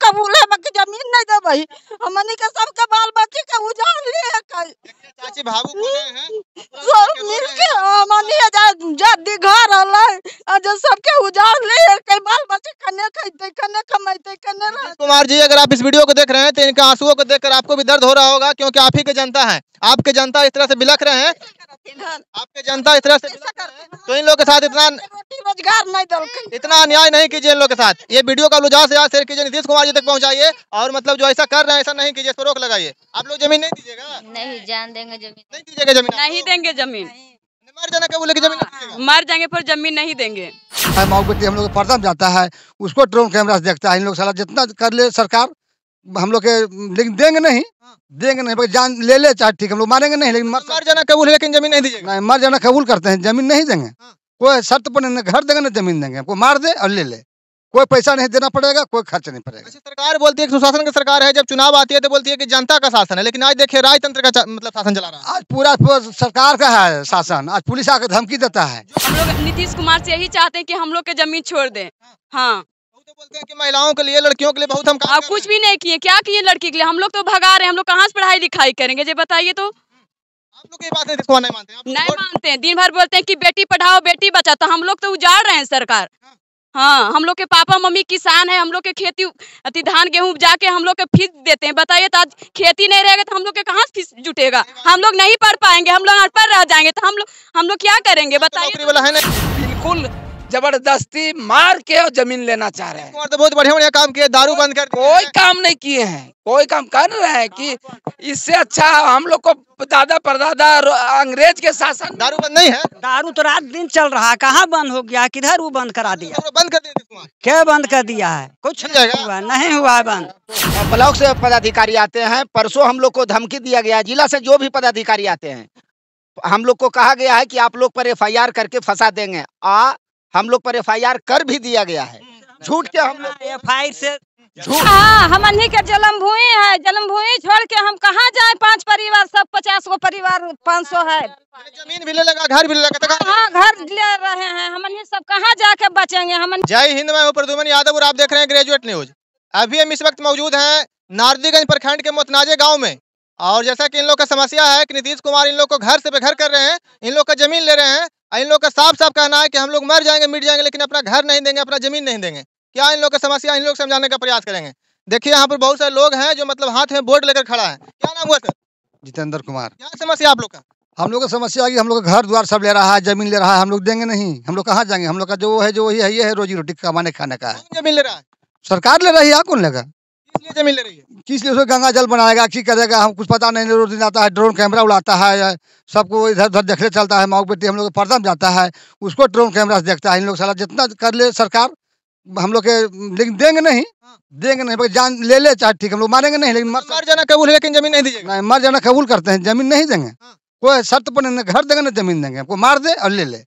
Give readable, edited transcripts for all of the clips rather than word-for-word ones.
कबूल है बाकी जमीन नहीं दे भाई हमनी के सबके बाल बच्चे के उजाड़ लिए चाची भावुक हो गए हैं सब मिल के हमनी जदी घर अलै जो सबके उजाड़ लिए कई बाल बच्चे कने खइते कने कमाइते कने नीतीश कुमार जी, अगर आप इस वीडियो को देख रहे हैं तो इनके आंसुओं को देखकर आपको भी दर्द हो रहा होगा, क्योंकि आप ही के जनता है, आपके जनता इस तरह से बिलख रहे हैं, आपके जनता इस तरह से बिलख रहे हैं, तो इन लोगों के साथ रोटी रोजगार नहीं दलके इतना अन्याय नहीं कीजिए इन लोगों के साथ। ये वीडियो का ज्यादा से ज्यादा शेयर कीजिए, नीतीश कुमार जी तक पहुंचाइए, और मतलब जो ऐसा कर रहे हैं ऐसा नहीं कीजिए, इस पर रोक लगाइए। आप लोग जमीन नहीं दीजिएगा? नहीं जान देंगे जमीन, नहीं दीजिएगा जमीन? नहीं देंगे जमीन, मर जाना क्या बोले कि जमीन नहीं दीजिएगा? मर जाएंगे पर जमीन नहीं देंगे। माओवादी हम लोग पर्दा जाता है, उसको ड्रोन कैमरा से देखता है। इन लोग साला जितना कर ले सरकार हम लोग के, लेकिन देंगे नहीं, देंगे नहीं, जान ले ले चाहे ठीक, हम लोग मारेंगे नहीं, लेकिन मर जाना कबूल है लेकिन जमीन नहीं दीजिएगा? नहीं, मर जाना कबूल करते हैं, जमीन नहीं देंगे। कोई शर्त पर नहीं, घर देंगे ना जमीन देंगे, हमको मार दे और ले ले, कोई पैसा नहीं देना पड़ेगा, कोई खर्च नहीं पड़ेगा। अच्छा, सरकार बोलती है कि सुशासन की सरकार है, जब चुनाव आती है तो बोलती है कि जनता का शासन है, लेकिन आज देखिए राजतंत्र का मतलब शासन चला रहा है। आज पूरा सरकार का है शासन, आज पुलिस आकर धमकी देता है। हम लोग नीतीश कुमार से यही चाहते हैं कि हम लोग के जमीन छोड़ दें। हाँ, तो बोलते हैं कि महिलाओं के लिए, लड़कियों के लिए बहुत हम काम आप कुछ भी नहीं किए, क्या किए लड़की के लिए? हम लोग तो भगा रहे हैं, हम लोग कहाँ से पढ़ाई लिखाई करेंगे ये बताइए तो। आप लोग ये बात नीतीश कुमार नहीं मानते हैं? नहीं मानते हैं, दिन भर बोलते हैं कि बेटी पढ़ाओ बेटी बचाओ, तो हम लोग तो उजाड़ रहे हैं सरकार। हाँ, हम लोग के पापा मम्मी किसान है, हम लोग के खेती अति धान गेहूं उपजा के हम लोग के फीस देते हैं। बताइए तो आज खेती नहीं रहेगा तो हम लोग के कहाँ से फीस जुटेगा? हम लोग नहीं पढ़ पाएंगे, हम लोग अनपढ़ रह जाएंगे, तो हम लोग क्या करेंगे बताइए? नौकरी वाला है नहीं, बिल्कुल जबरदस्ती मार के और जमीन लेना चाह रहे हैं। कुमार तो बहुत बढ़िया काम किए, दारू बंद कर दिया कोई है। काम नहीं किए हैं, कोई काम कर रहे हैं कि इससे अच्छा हम लोग को दादा परदादा अंग्रेज के शासन। दारू बंद नहीं है? दारू तो रात दिन चल रहा है, कहाँ बंद हो गया? किधर वो बंद करा दिया? बंद कर दिया नीतीश कुमार? क्या बंद कर दिया है? कुछ जाएगा? हुआ नहीं हुआ है बंद। ब्लॉक से पदाधिकारी आते हैं, परसों हम लोग को धमकी दिया गया, जिला से जो भी पदाधिकारी आते हैं हम लोग को कहा गया है कि आप लोग पर एफआईआर करके फंसा देंगे। हम लोग पर एफआईआर कर भी दिया गया है, झूठ के हम लोग एफआईआर से हाँ, हमनी के जन्मभूमि है, जन्मभूमि छोड़ के हम कहाँ जाए? 5 परिवार, सब 50 गो परिवार, 500 है। जमीन भी ले लगा, घर भी ले लगा, हाँ, घर ले रहे हैं, हमनी सब कहाँ जाके बचेंगे? हम जय हिंद, मैं हूं प्रद्युमन यादव और आप देख रहे हैं ग्रेजुएट न्यूज। अभी हम इस वक्त मौजूद हैं नारदीगंज प्रखंड के मोतनाजे गांव में, और जैसा कि इन लोग का समस्या है कि नीतीश कुमार इन लोग को घर से बेघर कर रहे हैं, इन लोग का जमीन ले रहे हैं। इन लोग का साफ साफ कहना है कि हम लोग मर जाएंगे मिट जाएंगे लेकिन अपना घर नहीं देंगे, अपना जमीन नहीं देंगे। क्या इन लोग का समस्या, इन लोग समझाने का प्रयास करेंगे। देखिए यहाँ पर बहुत सारे लोग हैं जो मतलब हाथ में बोर्ड लेकर खड़ा है। क्या नाम हुआ सर? जितेंद्र कुमार। क्या समस्या आप लोग का? हम लोग का समस्या है कि हम लोग का घर द्वार सब ले रहा है, जमीन ले रहा है, हम लोग देंगे नहीं, हम लोग कहाँ जाएंगे? हम लोग का जो है जो वही है, ये है रोजी रोटी कमाने खाने का है। जमीन ले रहा है? सरकार ले रही है, कौन लेगा? किस लिए जमीन ले रही है? किस लिए? उसमें गंगा जल बनाएगा, की करेगा, हम कुछ पता नहीं। रोज दिन आता है, ड्रोन कैमरा उड़ाता है, सबको इधर उधर देखने चलता है। माओवादी हम लोग पर्दा जाता है, उसको ड्रोन कैमरा से देखता है। इन लोग साला जितना कर ले सरकार हम लोग के, लेकिन देंगे नहीं, देंगे नहीं, जान ले ले चाहे ठीक, हम लोग मारेंगे नहीं, लेकिन मर जाना कबूल है लेकिन जमीन नहीं दीजिएगा? नहीं, मर जाना कबूल करते हैं, जमीन नहीं देंगे। कोई शर्त पर नहीं, घर देंगे ना जमीन देंगे, हमको मार दे और ले ले,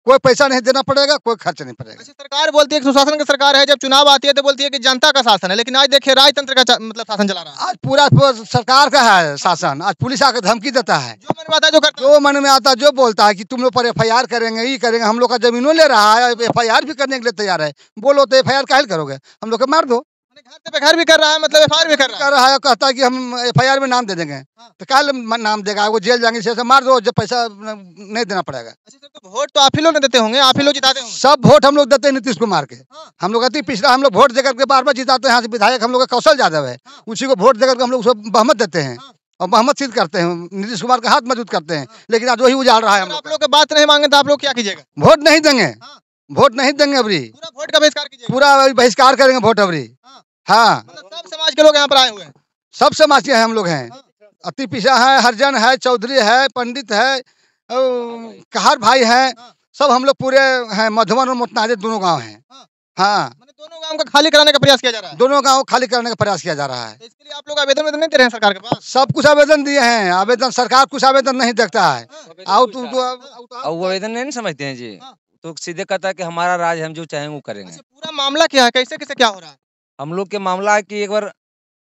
कोई पैसा नहीं देना पड़ेगा, कोई खर्च नहीं पड़ेगा। अच्छा, सरकार बोलती है कि सुशासन की सरकार है, जब चुनाव आती है तो बोलती है कि जनता का शासन है, लेकिन आज देखिए राजतंत्र का मतलब शासन चला रहा है। आज पूरा सरकार का है शासन, आज पुलिस आकर धमकी देता है, जो मन में आता है जो मन में आता है जो बोलता है कि तुम लोग पर एफआईआर करेंगे, ये करेंगे। हम लोग का जमीनों ले रहा है, एफआईआर भी करने के लिए तैयार है। बोलो तो एफआईआर काहे करोगे? हम लोग को मार दो। घर भी कर रहा है, मतलब एफआईआर भी कर रहा है, कहता है कि हम एफआईआर में नाम दे देंगे। तो काहे नाम देगा? वो जेल जाएंगे, से मार दो, जब पैसा नहीं देना पड़ेगा। अच्छा, तो वोट तो आप ही लोग ने देते होंगे, आप ही लोग जिताते होंगे। सब वोट हम लोग देते हैं नीतीश कुमार के। हम लोग अति पिछड़ा, हम लोग वोट देकर के बार बार जिताते हैं। यहाँ से विधायक हम लोग का कौशल यादव है, उसी को वोट देकर के हम लोग उसको बहुमत देते हैं और बहुमत सिद्ध करते हैं, नीतीश कुमार का हाथ मजबूत करते हैं। लेकिन आज वही उजाड़ रहा है। हम लोग की बात नहीं मांगे तो आप लोग क्या कीजिएगा? वोट नहीं देंगे, वोट नहीं देंगे अबरी, पूरा वोट का बहिष्कार कीजिएगा? पूरा बहिष्कार करेंगे वोट अबरी। हाँ, सब समाज के लोग यहाँ पर आए हुए हैं, सब समाज के हम लोग हैं। अति पिछड़ा है, हरिजन है, चौधरी है, पंडित है, कहार भाई है, सब हम लोग पूरे हैं। मधुबन और मोतनाजे दोनों गांव हैं। हाँ, दोनों गांव का खाली कराने का प्रयास किया जा रहा है। दोनों गांव खाली करने का प्रयास किया जा रहा है। इसके लिए आप लोग आवेदन नहीं दे रहे हैं सरकार के पास? सब कुछ आवेदन दिए हैं, आवेदन सरकार कुछ आवेदन नहीं देखता है। आवेदन नहीं समझते हैं जी, तो सीधे कहता है कि हमारा राज, हम जो चाहेंगे वो करेंगे। पूरा मामला क्या है, कैसे कैसे क्या हो रहा है? हम लोग के मामला है कि एक बार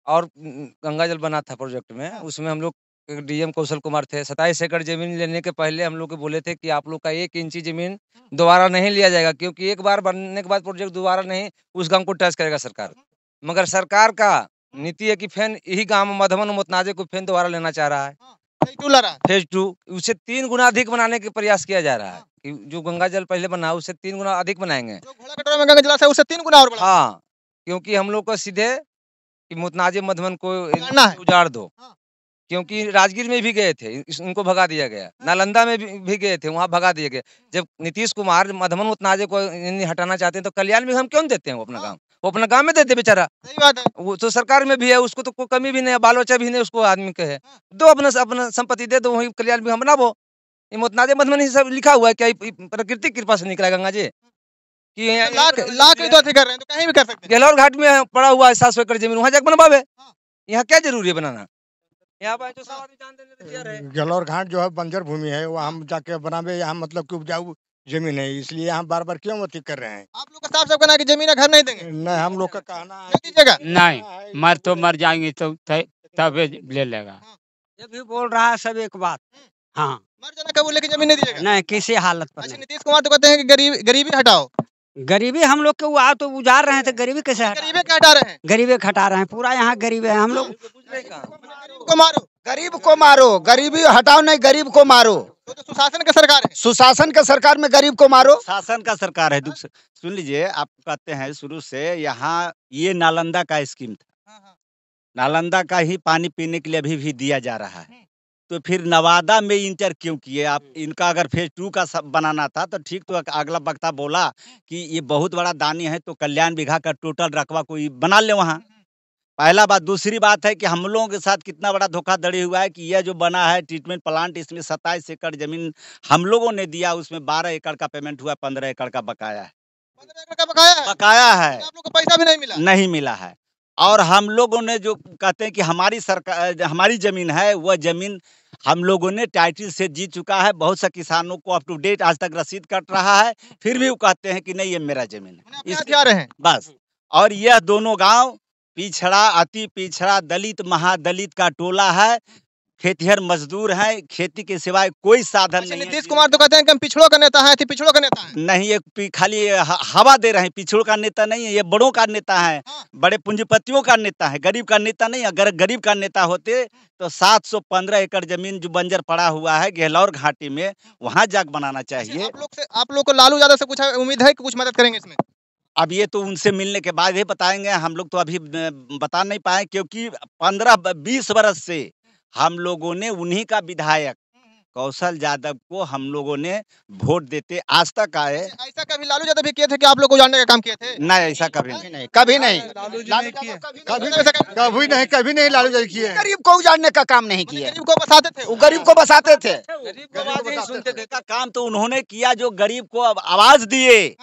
और गंगा जल बना था प्रोजेक्ट में, उसमें हम लोग डीएम कौशल कुमार थे। 27 एकड़ जमीन लेने के पहले हम लोग को बोले थे कि आप लोग का 1 इंची जमीन दोबारा नहीं लिया जाएगा, क्योंकि एक बार बनने के बाद प्रोजेक्ट दोबारा नहीं उस गांव को टच करेगा सरकार। मगर सरकार का नीति है कि फेन यही गांव में मधुबन और मोतनाजे को फेन दोबारा लेना चाह रहा है। फेज 2 उससे 3 गुना अधिक बनाने के प्रयास किया जा रहा है कि जो गंगा जल पहले बना उससे 3 गुना अधिक बनाएंगे। जो घोड़ा कटोरा में गंगा जलाशय उससे 3 गुना और बढ़ा। हाँ, क्योंकि हम लोग को सीधे कि मोतनाजे मधुबन को उजाड़ना है। उजाड़ दो। हाँ। क्योंकि राजगीर में भी गए थे, उनको भगा दिया गया। नालंदा में भी गए थे, वहाँ भगा दिया गया। जब नीतीश कुमार मधुबन मोतनाजे को हटाना चाहते हैं तो कल्याण में हम क्यों देते हैं? वो अपना गाँव, वो अपना गाँव में देते बेचारा। सही बात है। वो तो सरकार में भी है, उसको तो कोई कमी भी नहीं है, बाल बच्चा भी नहीं उसको आदमी के है। दो अपना संपत्ति दे दो, वही कल्याण भी हम बनाबो। ये मोतनाजे मधुबन ही सब लिखा हुआ है, क्या प्रकृति की कृपा से निकला गंगा जी कि लाख भी तो अति कर रहे हैं तो कहीं भी कर सकते हैं। गहलोर घाट में पड़ा हुआ है 700 एकड़ जमीन, वहाँ जाकर बनवावे। यहाँ क्या जरूरी है बनाना? यहाँ पर जो सब आदमी जानते हैं तैयार है। गहलोर घाट जो है बंजर भूमि है, वो हम जाके बनावे, यहाँ मतलब कि उपजाऊ जमीन है, इसलिए यहाँ बार बार क्यों अति कर रहे हैं? आप लोग का साफ साफ कहना है कि जमीन है घर नहीं देंगे। नहीं, हम लोग का कहना है नहीं दीजिएगा। नहीं, मर तो मर जाएंगे तो तब ले लेगा। ये भी बोल रहा है सब एक बात। हाँ, मर जाना कबूल, लेकिन जमीन नहीं दीजिएगा। नहीं किसी हालत पर अच्छा, नहीं। नीतीश कुमार तो कहते हैं कि गरीबी हटाओ। गरीबी हम लोग के वो तो उजाड़ रहे हैं, तो गरीबी कैसे हटा? गरीबी क्या हटा रहे हैं? गरीबी हटा रहे हैं, पूरा यहाँ गरीब है हम लोग। गरीब को मारो। गरीब को मारो, गरीबी हटाओ नहीं, गरीब को मारो। तो सुशासन का सरकार है। सुशासन के सरकार में गरीब को मारो। शासन का सरकार है। दुख से सुन लीजिए, आप कहते हैं शुरू से यहाँ ये नालंदा का स्कीम था, नालंदा का ही पानी पीने के लिए अभी भी दिया जा रहा है। तो फिर नवादा में इंटर क्यों किए आप? इनका अगर फेज 2 का बनाना था तो ठीक। तो अगला वक्ता बोला कि ये बहुत बड़ा दानी है तो कल्याण बिघा का टोटल रकबा कोई बना ले वहाँ। पहला बात। दूसरी बात है कि हम लोगों के साथ कितना बड़ा धोखाधड़ी हुआ है कि यह जो बना है ट्रीटमेंट प्लांट, इसमें 27 एकड़ जमीन हम लोगों ने दिया, उसमें 12 एकड़ का पेमेंट हुआ, 15 एकड़ का बकाया है। 15 एकड़ का बकाया है। बकाया है, आप लोग को पैसा भी नहीं मिला। नहीं मिला है। और हम लोगों ने जो कहते हैं कि हमारी सरकार, हमारी जमीन है, वह जमीन हम लोगों ने टाइटल से जीत चुका है। बहुत से किसानों को अप टू डेट आज तक रसीद कट रहा है, फिर भी वो कहते हैं कि नहीं ये मेरा जमीन है। क्या रहे हैं बस। और यह दोनों गांव पिछड़ा, अति पिछड़ा, दलित महादलित का टोला है। खेतिहर मजदूर हैं, खेती के सिवाय कोई साधन नहीं है। नीतीश कुमार तो कहते हैं कि हम पिछड़ों का नेता है, पिछड़ों का नेता है। नहीं, ये खाली हवा दे रहे हैं। पिछड़ों का नेता नहीं है, ये बड़ों का नेता है, बड़े पूंजीपतियों का नेता है, गरीब का नेता नहीं। अगर गरीब का नेता होते तो 715 एकड़ जमीन जो बंजर पड़ा हुआ है गहलोर घाटी में, वहाँ जाग बनाना चाहिए। आप लोग को लालू यादव से कुछ उम्मीद है कि कुछ मदद करेंगे इसमें? अब ये तो उनसे मिलने के बाद ही बताएंगे। हम लोग तो अभी बता नहीं पाए, क्योंकि 15-20 वर्ष से हम लोगों ने उन्हीं का विधायक कौशल यादव को हम लोगों ने वोट देते आज तक आए। ऐसा कभी लालू यादव भी किए थे कि आप लोग को जानने का काम किए थे? नहीं, ऐसा कभी नहीं, कभी नहीं, कभी नहीं लालू यादव किए। गरीब को उजाड़ने का काम नहीं किया। गरीब को बसाते थे, वो गरीब को बसाते थे। सुनते थे का काम तो उन्होंने किया, जो गरीब को आवाज दिए,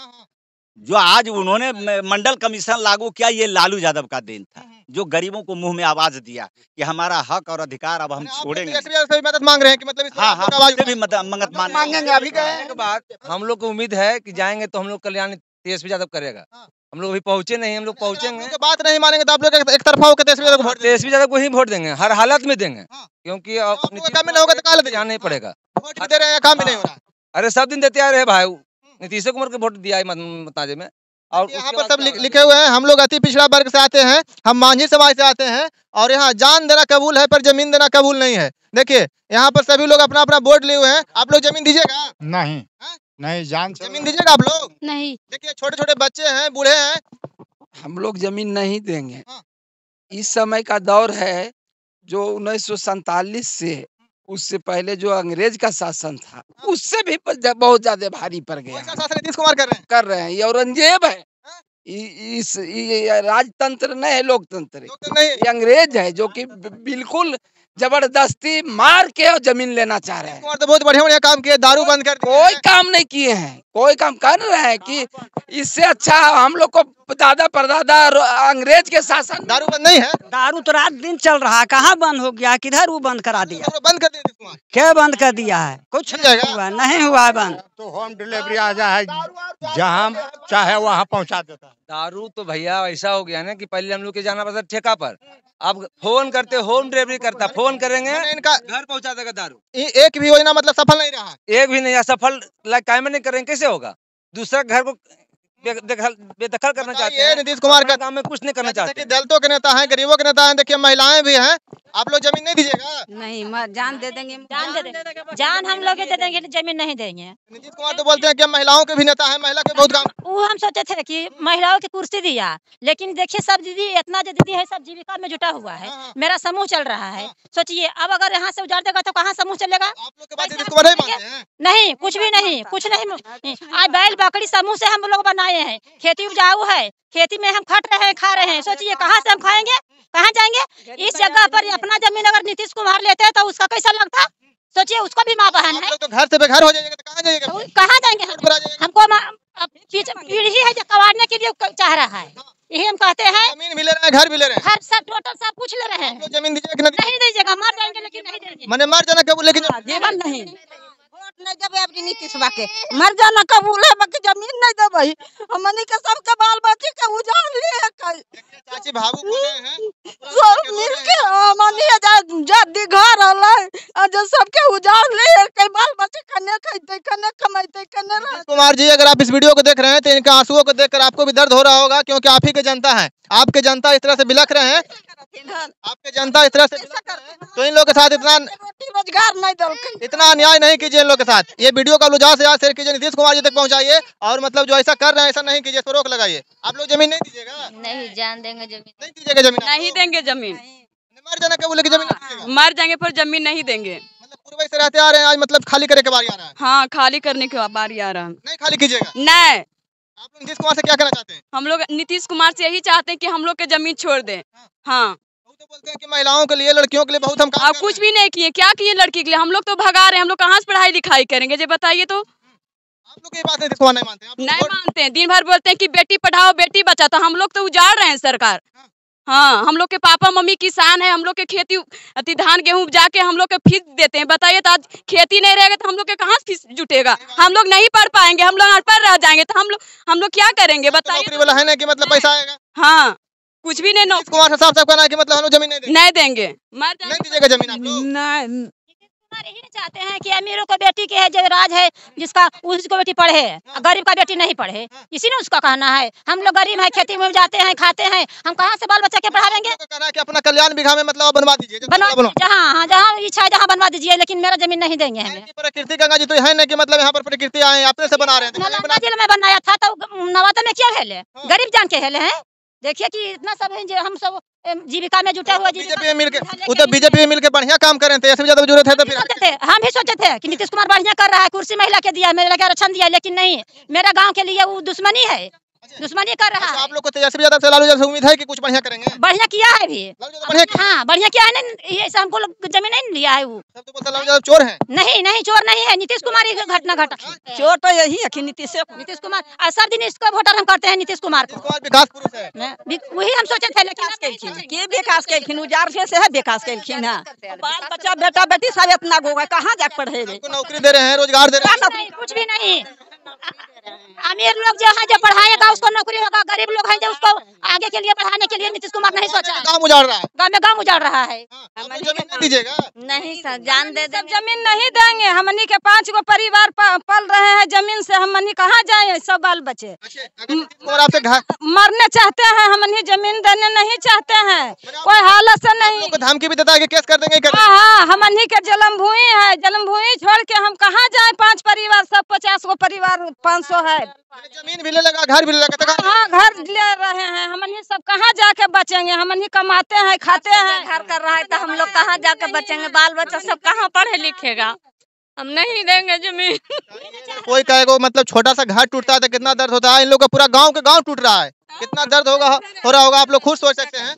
जो आज उन्होंने मंडल कमीशन लागू किया, ये लालू यादव का देन था, जो गरीबों को मुंह में आवाज दिया कि हमारा हक और अधिकार अब हम छोड़ेंगे। मदद मांग रहे हैं कि मतलब हाँ, हम भी मदद मांगेंगे। अभी के बाद हम लोग को उम्मीद है कि जाएंगे तो हम लोग कल्याण तेजस्वी यादव करेगा। हम लोग अभी पहुंचे नहीं, हम लोग पहुंचेंगे। बात नहीं मानेंगे तो आप लोग एक तरफा होकर तेजस्वी यादव को वोट देंगे। तेजस्वी यादव को ही वोट देंगे, हर हालत में देंगे, क्योंकि काम में नहीं होगा तो काल जाना नहीं पड़ेगा। वोट दे रहे हैं, काम भी नहीं हो रहा। अरे सब दिन देते आ रहे भाई, नीतीश कुमार को वोट दिया है मोतनाजे में। और यहाँ पर सब लिखे हुए हैं, हम लोग अति पिछड़ा वर्ग से आते हैं, हम मांझी समाज से आते हैं, और यहाँ जान देना कबूल है पर जमीन देना कबूल नहीं है। देखिए यहाँ पर सभी लोग अपना अपना वोट लिए हुए हैं। आप लोग जमीन दीजिएगा? नहीं, नहीं, जमीन दीजिएगा आप लोग? नहीं। देखिए छोटे छोटे बच्चे हैं, बूढ़े हैं। हम लोग जमीन नहीं देंगे। इस समय का दौर है जो 1947 से, उससे पहले जो अंग्रेज का शासन था, उससे भी बहुत ज्यादा भारी पड़ गया। शासन नीतीश कुमार कर रहे हैं। ये औरंगजेब है। ये राजतंत्र नहीं है, लोकतंत्र है। ये अंग्रेज है जो कि बिल्कुल जबरदस्ती मार के और जमीन लेना चाह रहे हैं। तो बहुत बढ़िया काम किए, दारू बंद कर दिए। कोई काम नहीं किए हैं, कोई काम कर रहे हैं कि इससे अच्छा हम लोग को दादा परदादा अंग्रेज के शासन। दारू बंद नहीं है? दारू तो रात दिन चल रहा है, कहाँ बंद हो गया? किधर वो बंद करा दिया? बंद कर दिया। क्या बंद कर दिया है? कुछ नहीं हुआ, नहीं हुआ है बंद। तो होम डिलीवरी आ जाए, जहाँ चाहे वहाँ पहुँचा देता है। दारू तो भैया ऐसा हो गया ना कि पहले हम लोग के जाना पड़ता ठेका पर, अब फोन करते, होम डिलीवरी करता, फोन करेंगे इनका घर पहुंचा देगा दारू। एक भी योजना मतलब सफल नहीं रहा? एक भी नहीं, असफल कायम नहीं करेंगे, कैसे होगा? दूसरा घर को बेदखल करना चाहते ये हैं। नीतीश कुमार का गांव में कुछ नहीं करना चाहते। दलितों के नेता हैं, गरीबों के नेता हैं, देखिए महिलाएं भी हैं, आप लोग जमीन नहीं दीजिएगा? नहीं, जान दे देंगे, जान दे देंगे, जान हम लोग दे देंगे, जमीन नहीं देंगे। नीतीश कुमार तो बोलते हैं कि हम महिलाओं के भी नेता हैं, महिला के बहुत काम। वो हम सोचे थे कि महिलाओं की कुर्सी दिया, लेकिन देखिए सब दीदी इतना जो दीदी है सब जीविका में जुटा हुआ है, मेरा समूह चल रहा है। सोचिए अब अगर यहाँ से उजाड़ देगा तो कहाँ समूह चलेगा? आप लोग के बात नीतीश कुमार नहीं मानते हैं? नहीं, कुछ भी नहीं, कुछ नहीं। आज बैल बकरी समूह से हम लोग बनाए हैं, खेती उपजाऊ है, खेती में हम खट रहे हैं, खा रहे हैं। सोचिए कहाँ से हम खाएंगे, कहाँ जाएंगे? इस जगह पर अपना जमीन अगर नीतीश कुमार लेते हैं तो उसका कैसा लगता? सोचिए उसको भी माँ बहन है, तो घर से बेघर हो जाएगा तो कहाँ जाइएगा? कहाँ जाएंगे? हमको पीढ़ी है जो कवाड़ने के लिए चाह रहा है, यही हम कहते हैं। जमीन भी ले रहे हैं, घर भी ले रहे हैं, हर सब टोटल सब कुछ ले रहे हैं। जमीन दीजिएगा नहीं दीजिएगा, मर जाएंगे लेकिन नहीं देंगे। मैंने मर जाना कबूल, लेकिन जीवन नहीं नहीं देवे अपनी नीतीश बा के मर जाना कबूल है, बाकी जमीन नहीं देवे। हमनी के सबके बाल बच्चे के उजाड़ लिए चाची भावुक हो गए हैं, सब मिल के हमनी जदी घर अलग जो सबके उजाड़ लिए, कई बाल बच्चे कने खइते, कने कमाइते, कने नीतीश कुमार जी अगर आप इस वीडियो को देख रहे हैं तो इनके आंसुओं को देखकर आपको भी दर्द हो रहा होगा, क्योंकि आप ही के जनता है, आपके जनता इस तरह से बिलख रहे हैं, आपके जनता इस तरह से बिलख रहे हैं, तो इन लोगों के साथ रोजगार नहीं दल, इतना अन्याय नहीं कीजिए इन लोगों के साथ। ये वीडियो का ज्यादा से ज्यादा शेयर कीजिए, नीतीश कुमार जी तक पहुंचाइए, और मतलब जो ऐसा कर रहे हैं ऐसा नहीं कीजिए, इस पर रोक लगाइए। आप लोग जमीन नहीं दीजिएगा? नहीं, जान देंगे जमीन, नहीं दीजिएगा जमीन? नहीं देंगे जमीन, मर जाना कबूल, लेकिन जमीन नहीं दीजिएगा? मर जाएंगे पर जमीन नहीं देंगे। मतलब पूर्व से रहते आ रहे हैं, आज मतलब खाली करे के बारी आ रहा है? हाँ, खाली करने के बारी आ रहा है। नहीं खाली कीजिएगा? नहीं, आप लोग नीतीश कुमार से क्या कहना चाहते हैं? हम लोग नीतीश कुमार से यही चाहते हैं कि हम लोग के जमीन छोड़ दें। हाँ, तो बोलते हैं कि महिलाओं के लिए, लड़कियों के लिए बहुत हम काम आप कर कुछ रहे हैं। भी नहीं किए, क्या किए लड़की के लिए? हम लोग तो भगा रहे हैं, हम लोग कहाँ से पढ़ाई लिखाई करेंगे? ये बताइए तो। आप लोग ये बात नीतीश कुमार नहीं मानते हैं? आप लोग नहीं वोट- मानते हैं, दिन भर बोलते हैं कि बेटी पढ़ाओ बेटी बचाओ, तो हम लोग तो उजाड़ रहे हैं सरकार। हाँ, हम लोग के पापा मम्मी किसान है, हम लोग के खेती धान गेहूं उपजा के हम लोग के फीस देते हैं। बताइए तो आज खेती नहीं रहेगा तो हम लोग के कहाँ फीस जुटेगा? हम लोग नहीं पढ़ पाएंगे, हम लोग अनपढ़ रह जाएंगे, तो हम लोग क्या करेंगे बताइए? नौकरी वाला है ना कि मतलब पैसा आएगा? हाँ, कुछ भी नहीं। नीतीश कुमार से साफ साफ कहना है कि मतलब हम लोग जमीन नहीं देंगे। नहीं देंगे, मर नहीं दीजिएगा जमीन आप लोग? नहीं यही चाहते हैं कि अमीरों को बेटी के है जो राज है, जिसका उसको बेटी पढ़े, गरीब का बेटी नहीं पढ़े, इसी ने उसका कहना है। हम लोग गरीब हैं, खेती में जाते हैं, खाते हैं, हम कहाँ से बाल बच्चा के पढ़ाएंगे? कहना है कि अपना कल्याण बीघा में मतलब बनवा दीजिए, बनवा जहाँ जहाँ इच्छा है जहाँ बनवा दीजिए, लेकिन मेरा जमीन नहीं देंगे हमें। प्रकृति गंगा जी तो है ना कि मतलब यहाँ पर प्रकृति आए अपने से बना रहे हैं। नालंदा जिले में बनाया था तो नवादा में क्या हेले, गरीब जान के हेले हैं। देखिए कि इतना सब है जो हम सब जीविका में जुटा हुआ, बीजेपी में मिलकर उधर बीजेपी में मिलकर बढ़िया काम कर रहे थे, ऐसे भी ज्यादा जरूरत है तो फिर हम भी सोचे थे कि नीतीश कुमार बढ़िया कर रहा है, कुर्सी महिला के दिया, मेरे लगे आरक्षण दिया, लेकिन नहीं, मेरा गांव के लिए वो दुश्मनी है, दुश्मनी कर रहा है। आप लोग को तेजस्वी यादव से लालू यादव से उम्मीद है कि कुछ बढ़िया करेंगे? बढ़िया किया है भी, बढ़िया हाँ बढ़िया किया है ना, ये सब हमको जमीन नहीं लिया है वो। सब तो बोलते लालू यादव चोर हैं। नहीं नहीं, चोर नहीं है, नीतीश कुमार ही घटना घटा। चोर तो यही है कि नीतीश कुमार, और सब दिन इसको वोटर हम करते हैं नीतीश कुमार को। विकास पुरुष है, वही हम सोचे थे, लेकिन के विकास केलखिन, उजार से है विकास केलखिन है। बाल बच्चा बेटा बेटी सब इतना गो कहाँ जाके पढ़े रे? नौकरी दे रहे हैं, रोजगार दे रहे हैं। कुछ भी नहीं, अमीर लोग जो है जो पढ़ाएगा उसको नौकरी होगा, गरीब लोग हैं जो उसको आगे के लिए बढ़ाने के लिए नीतीश कुमार नहीं सोचा है। गाँव उजाड़ रहा है, गाँव में गाँव उजाड़ रहा है। जमीन नहीं दीजिएगा? नहीं सर, जान दे जब जमीन नहीं देंगे, हमनी के 5 गो परिवार पल रहे हैं जमीन से, हमनी कहाँ जाए? सब बाल बच्चे आपसे मरने चाहते हैं, हमनी जमीन देने नहीं चाहते हैं, कोई हालत से नहीं। धमकी भी देता है कि केस कर देंगे। हाँ, हमनी के जन्मभूमि है, जन्मभूमि छोड़ के हम कहाँ जाए? 5 परिवार, सब 50 गो परिवार, 500 है, जमीन भी ले लगा, घर भी ले लगा। हाँ, घर ले रहे हैं, हमनी सब कहाँ जाके बचेंगे? हमनी कमाते हैं, खाते हैं, घर कर रहा है तो हम लोग कहाँ जाके बचेंगे? बाल बच्चा सब कहाँ पढ़े लिखेगा? हम नहीं देंगे जमीन। कोई कहेगा मतलब छोटा सा घर टूटता है तो कितना दर्द होता है, इन लोग का पूरा गांव के गांव टूट रहा है, कितना दर्द हो रहा होगा, आप लोग खुद सोच सकते हैं।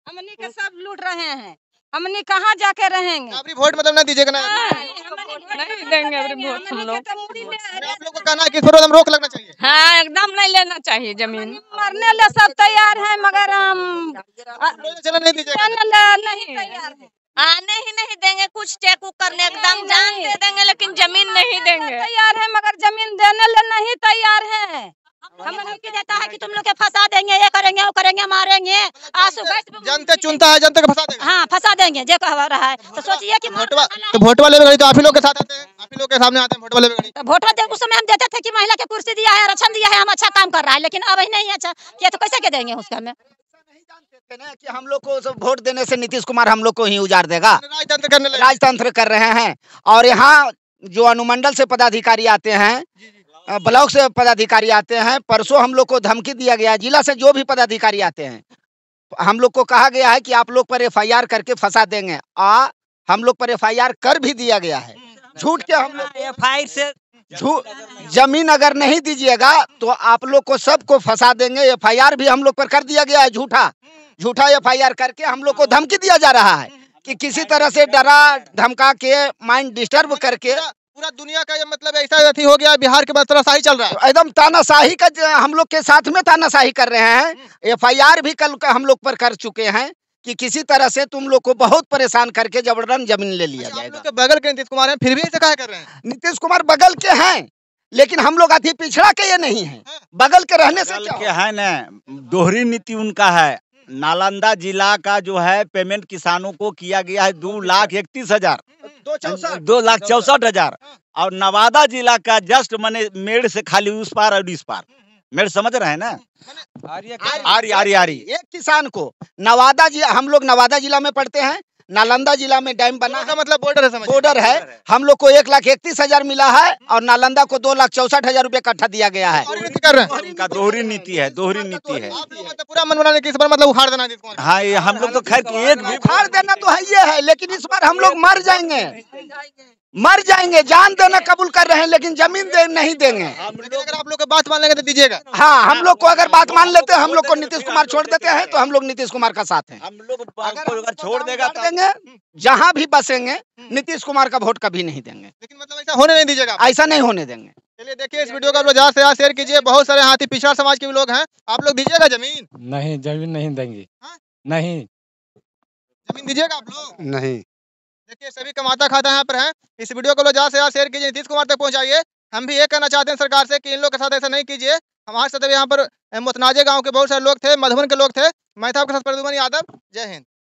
हमनी के सब लूट रहे हैं, हमनी कहाँ जाके रहेंगे? अपनी वोट मतलब नहीं दीजिएगा ना? नहीं देंगे अपनी वोट हम लोग। आप लोग को कहना है कि इस पर एकदम रोक लगना चाहिए। हाँ, एकदम नहीं लेना चाहिए जमीन। मरने ले सब तैयार है, मगर हम चलो नहीं दीजिएगा, नहीं तैयार है। आने ही नहीं देंगे, कुछ चेक उक करने एकदम जान दे देंगे, लेकिन जमीन नहीं देंगे। तैयार है मगर जमीन देने ले नहीं तैयार है। हम धमकी देता है कि तुम लोग के फंसा देंगे, ये करेंगे वो करेंगे, मारेंगे, आंसू जनता चुनता है, जनता को फंसा देंगे। हाँ, फंसा देंगे जो कह रहा है। तो सोचिए कि तो वोट वाले भी तो आप ही लोग के साथ आते हैं। आप ही लोग के सामने आते हैं वोट वाले भी घड़ी। वोट उस समय हम देते थे कि महिला के कुर्सी दिया है, आरक्षण दिया है, हम अच्छा काम कर रहा है, लेकिन अब ही नहीं अच्छा किया तो कैसे के देंगे उसका हमें। कि हम लोग को सब वोट देने से नीतीश कुमार हम लोग को ही उजाड़ देगा, राजतंत्र कर रहे हैं। और यहाँ जो अनुमंडल से पदाधिकारी आते हैं, ब्लॉक से पदाधिकारी आते हैं, परसों हम लोग को धमकी दिया गया, जिला से जो भी पदाधिकारी आते हैं हम लोग को कहा गया है कि आप लोग पर FIR करके फंसा देंगे। हम लोग पर FIR कर भी दिया गया है। झूठ के हम लोग FIR से जमीन अगर नहीं दीजिएगा तो आप लोग को सबको फंसा देंगे। FIR भी हम लोग पर कर दिया गया है, झूठा FIR करके हम लोग को धमकी दिया जा रहा है कि किसी तरह से डरा धमका के माइंड डिस्टर्ब करके पूरा दुनिया का ये मतलब ऐसा अथी हो गया, बिहार के बाद तानाशाही चल रहा है, एकदम तानाशाही का हम लोग के साथ में तानाशाही कर रहे हैं। FIR भी कल हम लोग पर कर चुके हैं कि किसी तरह से तुम लोग को बहुत परेशान करके जबरदस्ती जमीन ले लिया जाएगा। तो बगल के नीतीश कुमार हैं, फिर भी ऐसे काहे कर रहे हैं? नीतीश कुमार बगल के हैं, लेकिन हम लोग अति पिछड़ा के ये नहीं है, बगल के रहने से क्या है न, दोहरी नीति उनका है। नालंदा जिला का जो है पेमेंट किसानों को किया गया है 2,31,000, 2,64,000, और नवादा जिला का जस्ट मने मेड़ से खाली उस पार और इस पार, मेड़ समझ रहे हैं ना, आरी एक किसान को नवादा हम लोग नवादा जिला में पढ़ते हैं, नालंदा जिला में डैम बना है, मतलब बॉर्डर है। हम लोग को 1,31,000 मिला है और नालंदा को 2,64,000 रुपए कट्ठा दिया गया है। उनका दोहरी नीति है, दोहरी नीति है। पूरा मन बनाने की इस बार मतलब उखाड़ देना। हाँ, ये हम लोग तो खैर एक भी उखाड़ देना तो है ये है, लेकिन इस बार हम लोग मर जाएंगे, जान देना कबूल कर रहे हैं, लेकिन जमीन नहीं देंगे। अगर आप लोग की बात मान लेंगे तो दीजिएगा। हाँ, हम लोग को अगर बात मान लेते हैं, हम लोग को नीतीश कुमार छोड़ देते हैं तो हम लोग नीतीश कुमार का साथ हैं। हम लोग अगर छोड़ देगा तो देंगे, जहाँ भी बसेंगे नीतीश कुमार का वोट कभी नहीं देंगे, लेकिन मतलब ऐसा होने नहीं दीजिएगा। ऐसा नहीं होने देंगे। चलिए देखिए, इस वीडियो को ज्यादा से ज्यादा शेयर कीजिए। बहुत सारे हाथी पिछड़ा समाज के भी लोग हैं, आप लोग दीजिएगा जमीन? नहीं, जमीन नहीं देंगे। नहीं, जमीन दीजिएगा आप लोग? नहीं। देखिए, सभी कमाता खाता यहाँ पर है। इस वीडियो को लोग ज्यादा से ज्यादा शेयर कीजिए, नीतीश कुमार तक पहुँचाइए। हम भी ये कहना चाहते हैं सरकार से कि इन लोग के साथ ऐसा नहीं कीजिए। हमारे साथ यहाँ पर मोतनाजे गाँव के बहुत सारे लोग थे, मधुबन के लोग थे। मैं था आपके साथ प्रद्युमन यादव। जय हिंद।